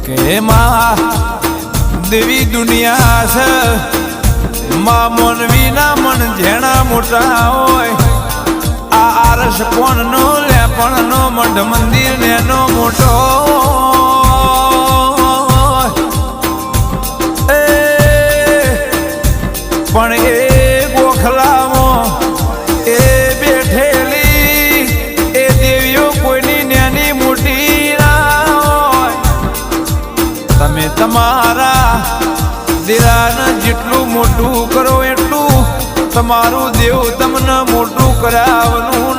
કે માં દેવી દુનિયા છે, માં મોનવી ના મન જેણા મોટા હોય, આ આરસ કોણ નો લેપણ નો મઢ મંદિર નેનો મોટો પણ એ ગોખલામાં એ બેઠેલી એ દેવીઓ કોઈની નેની મોટી ના હોય. તમે તમારા દિલાને જેટલું મોટું કરો એટલું તમારું દેવ તમને મોટું કરાવવાનું